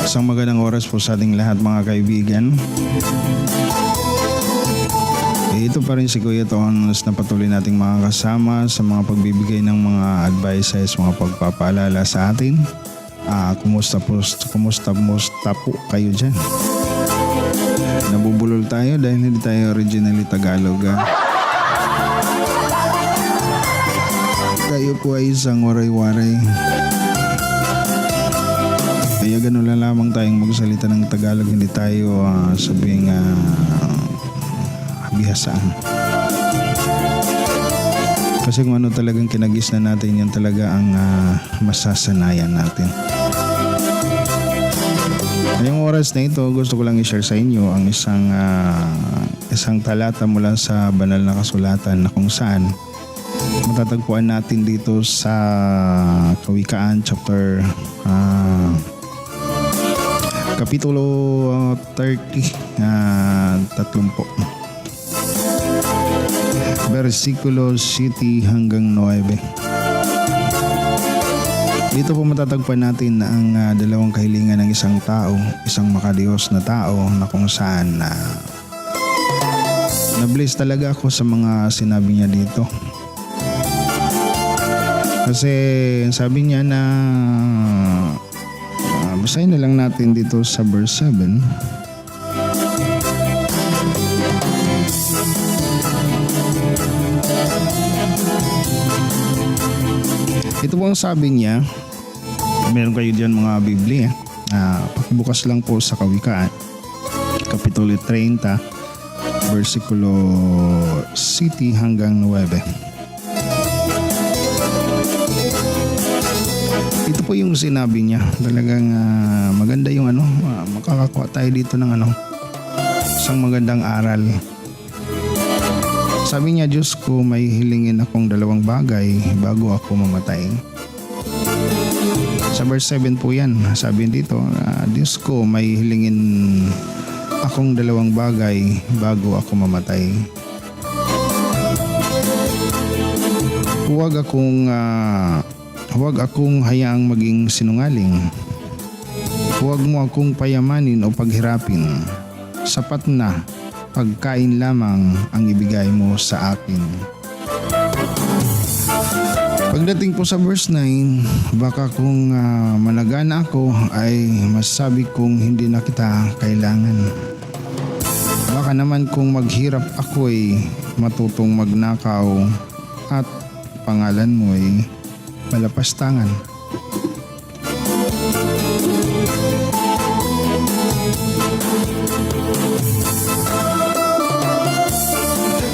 Isang magandang oras po sa ating lahat mga kaibigan. Ito pa rin si Kuya Tonos na patuloy nating mga kasama sa mga pagbibigay ng mga advices, mga pagpapaalala sa atin. Kumusta po kayo dyan? Nabubulol tayo dahil hindi tayo originally Tagalog. Tayo po ay isang waray-waray. Kaya ganun lang lamang tayong magsalita ng Tagalog, hindi tayo sabing bihasaan. Kasi kung ano talagang kinagis na natin, yan talaga ang masasanayan natin. Ngayong oras na ito, gusto ko lang i-share sa inyo ang isang talata mula sa banal na kasulatan na kung saan matatagpuan natin dito sa Kawikaan chapter Kapitulo 30, 30. Versikulo 7 hanggang 9. Dito po matatagpuan natin ang dalawang kahilingan ng isang tao, isang makadiyos na tao na kung saan na-bless talaga ako sa mga sinabi niya dito. Kasi sabi niya na basahin na lang natin dito sa verse 7. Ito po ang sabi niya. Meron kayo diyan mga Biblia. Pakibukas lang po sa Kawikaan Kapitulo 30 versikulo 7 hanggang 9. Ito po yung sinabi niya. Talagang maganda yung makakakuha tayo dito ng isang magandang aral. Sabi niya, Diyos ko, may hilingin akong dalawang bagay bago ako mamatay. Sa verse 7 po yan. Sabi dito, Diyos ko, may hilingin akong dalawang bagay bago ako mamatay. Huwag akong hayaang maging sinungaling. Huwag mo akong payamanin o paghirapin. Sapat na pagkain lamang ang ibigay mo sa akin. Pagdating po sa verse 9, baka kung malagana ako ay masasabi kong hindi na kita kailangan. Baka naman kung maghirap ako ay matutong magnakaw at pangalan mo ay malapastangan.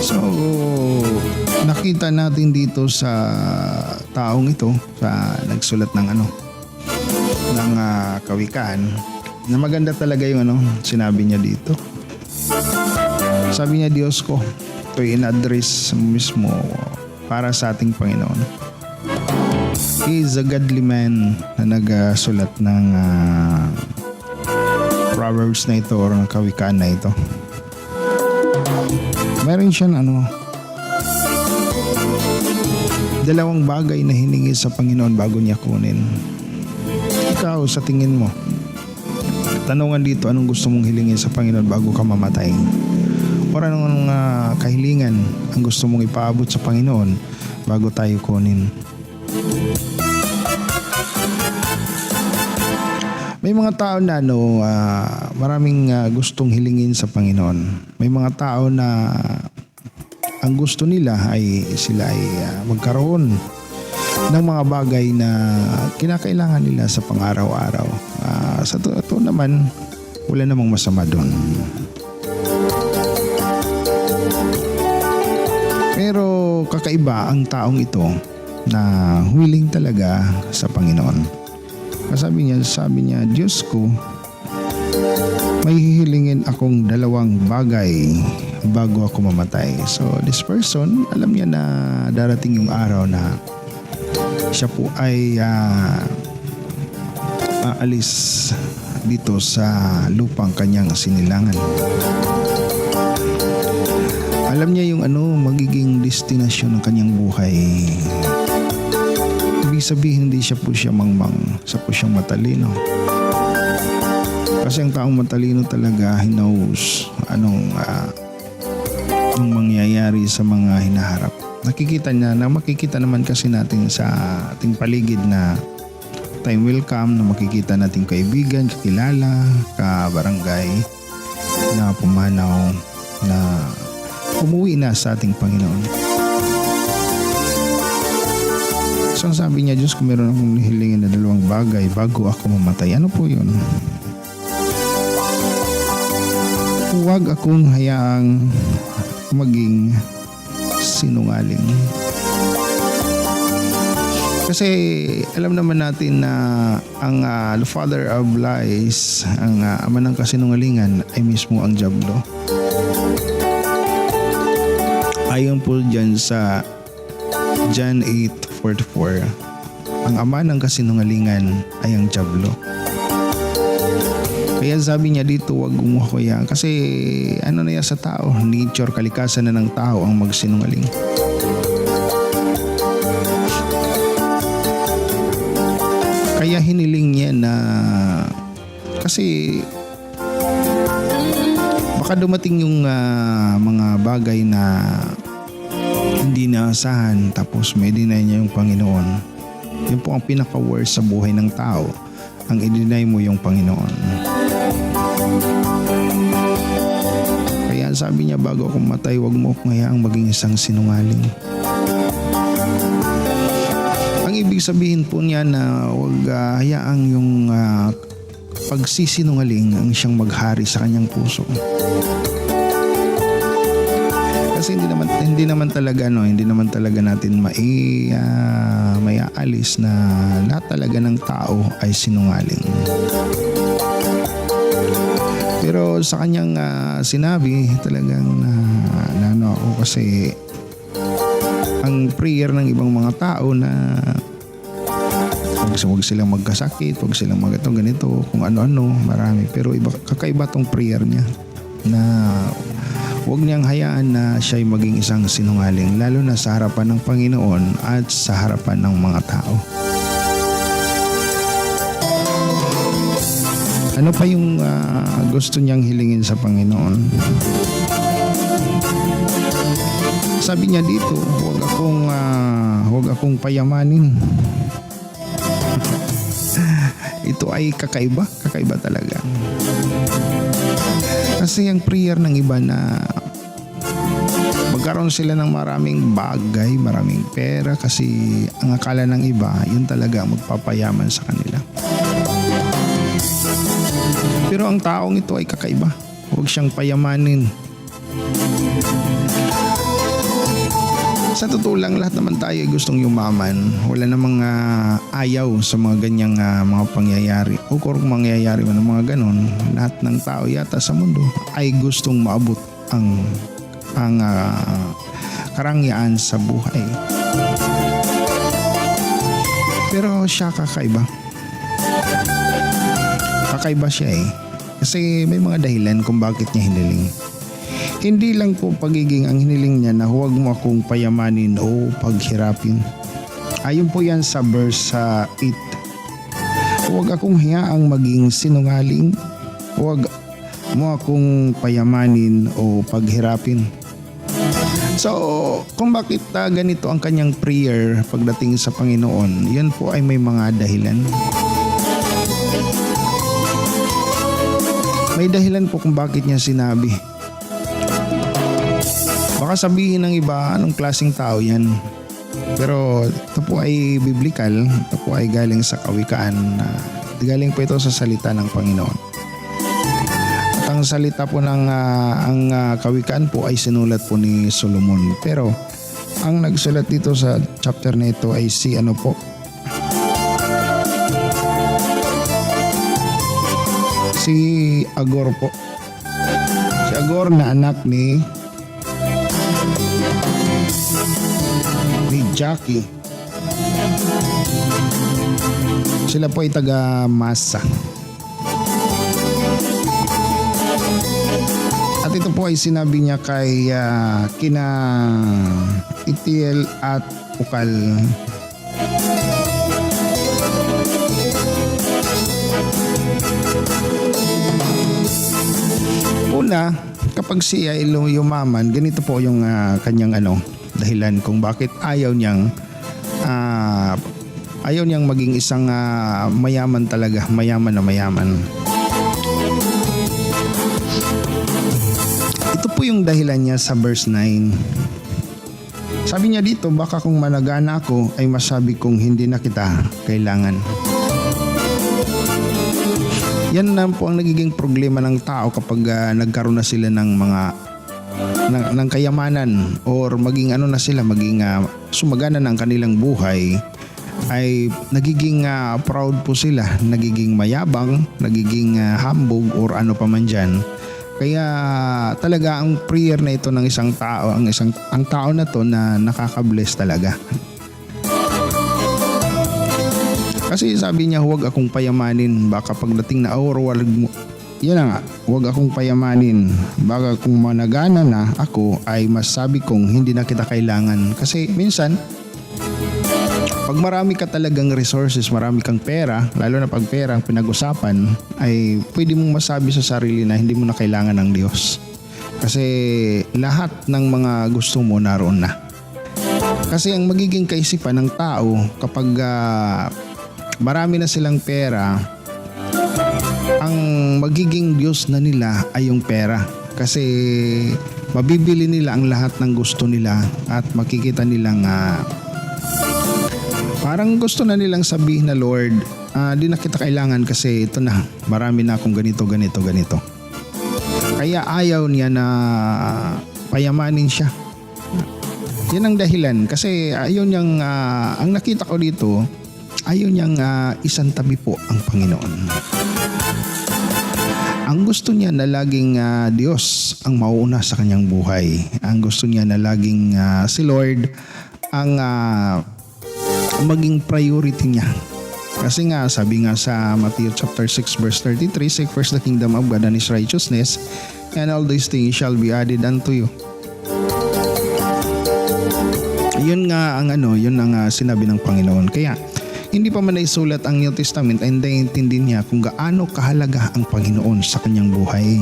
So, nakita natin dito sa taong ito, sa nagsulat ng kawikaan, na maganda talaga yung sinabi niya dito. Sabi niya, Diyos ko, ito'y in-address mismo para sa ating Panginoon. He is a godly man na nagsulat ng Proverbs na ito or ng kawikaan na ito. Meron siyang dalawang bagay na hiningi sa Panginoon bago niya kunin. Ikaw, sa tingin mo, tanungan dito, anong gusto mong hilingin sa Panginoon bago ka mamatay? O anong kahilingan ang gusto mong ipaabot sa Panginoon bago tayo kunin? May mga tao na maraming gustong hilingin sa Panginoon. May mga tao na ang gusto nila ay sila ay magkaroon ng mga bagay na kinakailangan nila sa pang-araw-araw. Sa totoo naman, wala namang masama doon. Pero kakaiba ang taong ito na willing talaga sa Panginoon. Sabi niya, Diyos ko, may hihilingin akong dalawang bagay bago ako mamatay. So this person, alam niya na darating yung araw na siya po ay aalis dito sa lupang kanyang sinilangan. Alam niya yung magiging destinasyon ng kanyang buhay. Ibig sabihin, hindi siya po siya mangmang, siya po siyang matalino. Kasi ang taong matalino talaga, he knows anong mangyayari sa mga hinaharap. Makikita naman kasi natin sa ating paligid na time will come na makikita nating kaibigan, kakilala, kabarangay na pumanaw na umuwi na sa ating Panginoon. So sabi niya, Diyos, kung meron akong hilingin na 2 bagay bago ako mamatay, ano po yun? Huwag akong hayaang maging sinungaling. Kasi alam naman natin na ang father of lies, ang ama ng kasinungalingan ay mismo ang dyablo. Ayon po dyan sa John 8:44, ang ama ng kasinungalingan ay ang dyablo. Kaya sabi niya dito, wag mo kaya. Kasi ano na yan sa tao, nature, kalikasan na ng tao ang magsinungaling. Kaya hiniling niya na kasi baka dumating yung mga bagay na hindi naasahan tapos may deny niya yung Panginoon. Yun po ang pinaka-worst sa buhay ng tao, ang i-deny mo yung Panginoon. Kaya sabi niya, bago akong matay, wag mo akong hayaang maging isang sinungaling. Ang ibig sabihin po niya na wag hayaang yung pagsisinungaling ang siyang maghari sa kanyang puso. Kasi hindi naman talaga natin maiaalis na lahat talaga ng tao ay sinungaling. Pero sa kanyang sinabi talagang nano ako kasi ang prayer ng ibang mga tao na wag silang magkasakit, wag silang ganito, kung ano-ano, marami. Pero kakaiba tong prayer niya na wag niyang hayaan na siya'y maging isang sinungaling, lalo na sa harapan ng Panginoon at sa harapan ng mga tao. Ano pa yung gusto niyang hilingin sa Panginoon? Sabi niya dito, huwag akong payamanin. Ito ay kakaiba talaga. Kasi ang prayer ng iba na magkaroon sila ng maraming bagay, maraming pera, kasi ang akala ng iba, yun talaga magpapayaman sa kanila. Pero ang taong ito ay kakaiba. Huwag siyang payamanin. Sa totoo lang, lahat naman tayo ay gustong yumaman. Wala namang ayaw sa mga ganyang mga pangyayari. O kung mangyayari man ng mga ganon, lahat ng tao yata sa mundo ay gustong maabot ang karangyaan sa buhay. Pero siya kakaiba. Kakaiba siya eh. Kasi may mga dahilan kung bakit niya hiniling. Hindi lang po pagiging ang hiniling niya na huwag mo akong payamanin o paghirapin. Ayon po yan sa verse 8. Huwag akong hayaang maging sinungaling. Huwag mo akong payamanin o paghirapin. So, kung bakit ganito ang kanyang prayer pagdating sa Panginoon, yan po ay may mga dahilan. May dahilan po kung bakit niya sinabi. Baka sabihin ng iba, anong klaseng tao yan? Pero ito po ay biblical, ito po ay galing sa kawikaan. Galing po ito sa salita ng Panginoon. At ang salita po ng kawikaan po ay sinulat po ni Solomon. Pero ang nagsulat dito sa chapter na ito ay si si Agor po. Si Agor na anak ni Jackie. Sila po ay taga Masa. At ito po ay sinabi niya kay kina Itiel at Ukal. Una, kapag siya ay yumaman, ganito po yung kanyang dahilan kung bakit ayaw niyang maging isang mayaman talaga, mayaman na mayaman. Ito po yung dahilan niya sa verse 9. Sabi niya dito, baka kung managana ako ay masabi kong hindi na kita kailangan. Yan na po ang nagiging problema ng tao kapag nagkaroon na sila ng ng kayamanan or maging maging sumagana ng kanilang buhay, ay nagiging proud po sila, nagiging mayabang, nagiging hambog or ano pa man dyan. Kaya talaga ang prayer na ito ng isang tao, ang tao na to na nakaka-bless talaga. Kasi sabi niya, huwag akong payamanin, baka pagdating na hour, yan na nga, huwag akong payamanin, baka kung managana na ako ay masabi kong hindi na kita kailangan. Kasi minsan, pag marami ka talagang resources, marami kang pera, lalo na pag pera ang pinag-usapan, ay pwede mong masabi sa sarili na hindi mo na kailangan ng Diyos. Kasi lahat ng mga gusto mo naroon na. Kasi ang magiging kaisipan ng tao kapag marami na silang pera, ang magiging Diyos na nila ay yung pera. Kasi mabibili nila ang lahat ng gusto nila at makikita nilang parang gusto na nilang sabihin na, Lord, di na kita kailangan kasi ito na, marami na akong ganito. Kaya ayaw niya na payamanin siya. Yan ang dahilan. Kasi ayaw niyang, ang nakita ko dito, ayaw niyang isang tabi po ang Panginoon. Ang gusto niya na laging Diyos ang mauuna sa kanyang buhay. Ang gusto niya na laging si Lord ang maging priority niya. Kasi nga, sabi nga sa Matthew chapter 6 verse 33, seek first the kingdom of God and His righteousness, and all these things shall be added unto you. Yun nga yun ang sinabi ng Panginoon. Kaya hindi pa man naisulat ang New Testament ay naiintindi niya kung gaano kahalaga ang Panginoon sa kanyang buhay.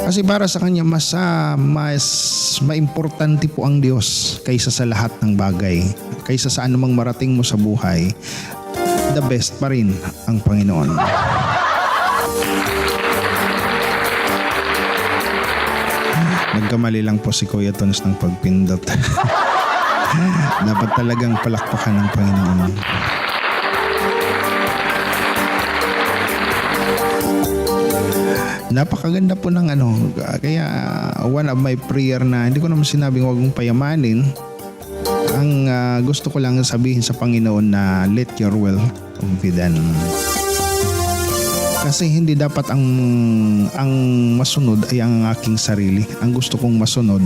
Kasi para sa kanya mas maimportante po ang Diyos kaysa sa lahat ng bagay. Kaysa sa anumang marating mo sa buhay, the best pa rin ang Panginoon. Nagkamali lang po si Kuya Tons ng pagpindot. Dapat talagang palakpakan ng Panginoon. Napakaganda po ng kaya one of my prayer na hindi ko naman sinabing huwag mong payamanin. Ang gusto ko lang sabihin sa Panginoon na let your will be done. Kasi hindi dapat ang masunod ay ang aking sarili. Ang gusto kong masunod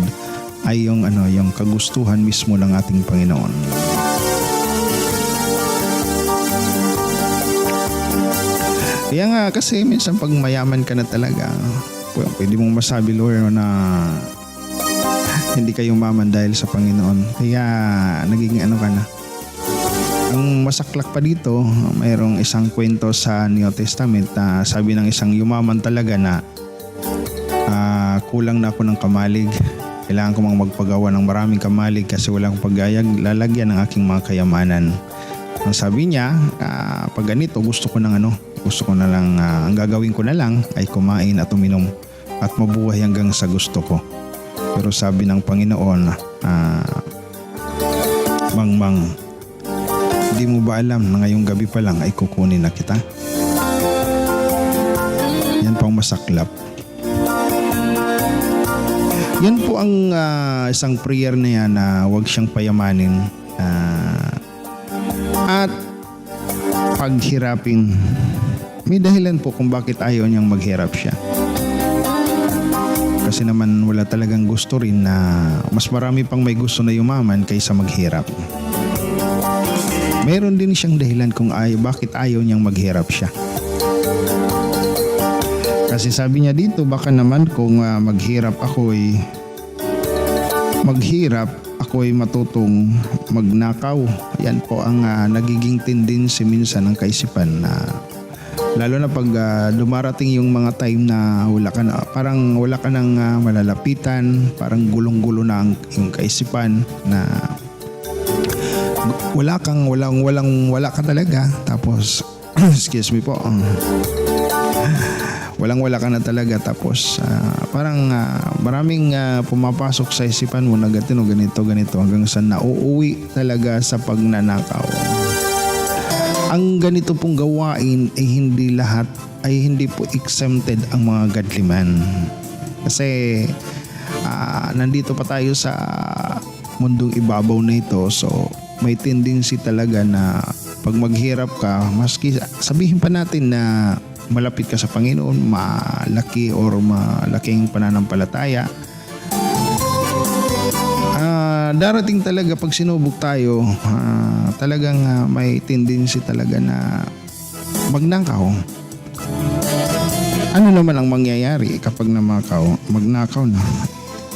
ay yung kagustuhan mismo ng ating Panginoon. Kaya nga kasi minsan pag mayaman ka na talaga, pwede mong masabi, Lord, na hindi kayo maman dahil sa Panginoon. Kaya naging ka na. Ang masaklak pa dito, mayroong isang kwento sa New Testament na sabi ng isang yumaman talaga na kulang na ako ng kamalig. Kailangan ko magpagawa ng maraming kamalig kasi wala akong lalagyan ng aking mga kayamanan. Ang sabi niya, pag ganito gusto ko na lang, ang gagawin ko na lang ay kumain at uminom at mabuhay hanggang sa gusto ko. Pero sabi ng Panginoon, Mangmang, hindi mo ba alam na ngayong gabi pa lang ay kukunin na kita? Yan po ang masaklap. Yan po ang isang prayer na yan na huwag siyang payamanin at paghirapin. May dahilan po kung bakit ayaw niyang maghirap siya. Kasi naman wala talagang gusto rin na mas marami pang may gusto na yumaman kaysa maghirap. Meron din siyang dahilan kung bakit ayaw niyang maghirap siya. Kasi sabi niya dito, baka naman kung maghirap ako'y matutong magnakaw. Yan po ang nagiging tendency minsan ng kaisipan na Lalo na pag dumarating yung mga time na parang wala ka nang malalapitan, parang gulong-gulo na yung kaisipan na wala ka talaga. Tapos excuse me po. Wala ka na talaga, tapos parang maraming pumapasok sa isipan mo na ganito hanggang sa nauuwi talaga sa pagnanakaw. Ang ganito pong gawain ay hindi po exempted ang mga godly man. Kasi nandito pa tayo sa mundong ibabaw na ito, so may tendency talaga na pag maghirap ka, maski sabihin pa natin na malapit ka sa Panginoon, malaking pananampalataya, darating talaga pag sinubok tayo, talagang may tendency talaga na magnakaw. Ano naman ang mangyayari kapag magnakaw na?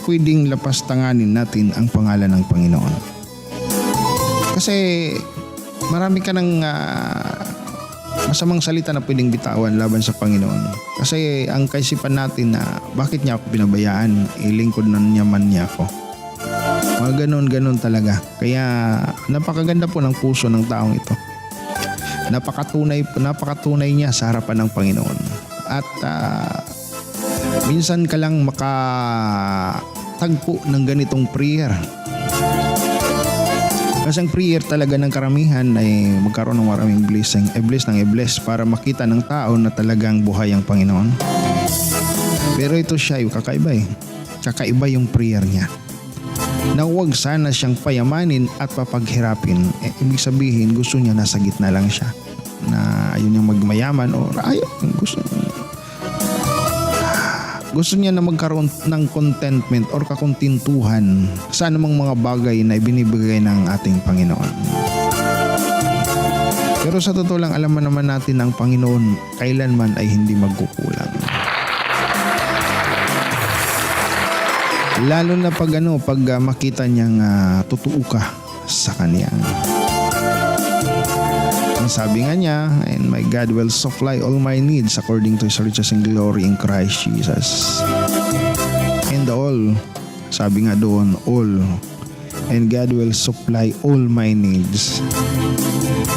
Pwedeng lapastanganin natin ang pangalan ng Panginoon. Kasi marami ka ng masamang salita na pwedeng bitawan laban sa Panginoon. Kasi ang kaisipan natin na bakit niya ako pinabayaan, ilingkod na niyaman niya ako. Mga ganon talaga. Kaya napakaganda po ng puso ng taong ito. Napakatunay niya sa harapan ng Panginoon. At minsan ka lang makatagpo ng ganitong prayer. Kasi ang prayer talaga ng karamihan ay magkaroon ng maraming blessing. Bless para makita ng tao na talagang buhay ang Panginoon. Pero ito siya yung kakaiba eh. Kakaiba yung prayer niya. Na huwag sana siyang payamanin at papaghirapin. Ibig sabihin, gusto niya nasa gitna lang siya. Na ayun yung magmayaman o gusto niya na magkaroon ng contentment or kakontintuhan sa anumang mga bagay na ibinibigay ng ating Panginoon. Pero sa totoo lang, alam naman natin ang Panginoon kailanman ay hindi magkukulang. Lalo na pag makita niyang totoo ka sa Kanya. Ang sabi nga niya, and my God will supply all my needs according to His riches and glory in Christ Jesus. And all, sabi nga doon, all. And God will supply all my needs.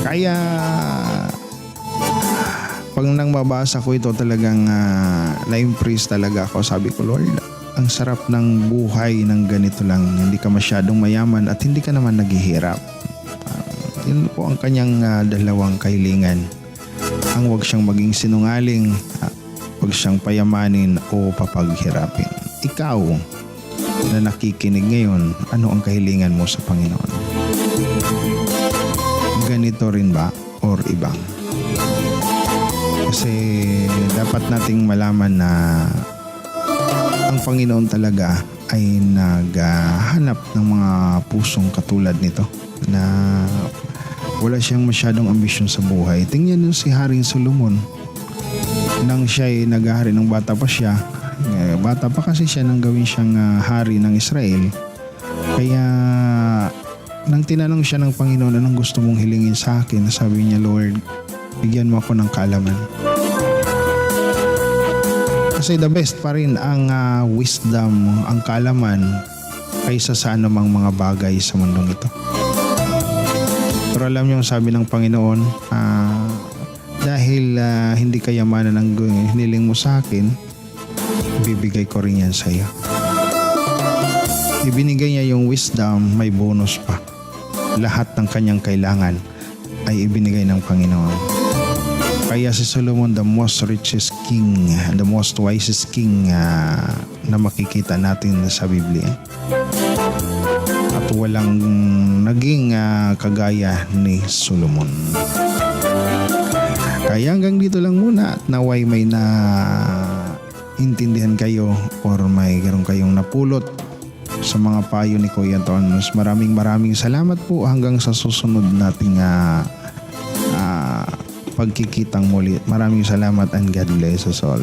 Kaya, pag nang mabasa ko ito talagang na-impress talaga ako. Sabi ko, Lord, ang sarap ng buhay ng ganito lang. Hindi ka masyadong mayaman at hindi ka naman naghihirap. Yun po ang kanyang dalawang kahilingan. Ang huwag siyang maging sinungaling, huwag siyang payamanin o papaghirapin. Ikaw na nakikinig ngayon, ano ang kahilingan mo sa Panginoon? Ganito rin ba or ibang? Kasi dapat nating malaman na ang Panginoon talaga ay naghahanap ng mga pusong katulad nito na wala siyang masyadong ambisyon sa buhay. Tingnan niyo si Haring Solomon. Nang siya ay naghahari ng bata pa siya, bata pa kasi siya nang gawin siyang hari ng Israel. Kaya nang tinanong siya ng Panginoon, anong gusto mong hilingin sa akin? Sabi niya, Lord, bigyan mo ako ng kaalaman. Kasi the best pa rin ang wisdom, ang kaalaman kaysa sa anumang mga bagay sa mundong ito. Pero alam niyo, sabi ng Panginoon, dahil hindi kayamanan ang hiniling mo sa akin, bibigay ko rin yan sa iyo. Ibinigay niya yung wisdom, may bonus pa. Lahat ng kanyang kailangan ay ibinigay ng Panginoon. Kaya si Solomon, the most richest king, the most wisest king na makikita natin sa Biblia. At walang naging kagaya ni Solomon. Kaya hanggang dito lang muna at naway may intindihan kayo or may ganoon kayong napulot sa mga payo ni Kuya Tonos. Maraming salamat po hanggang sa susunod nating pagkikitang muli. Maraming salamat and God bless us all.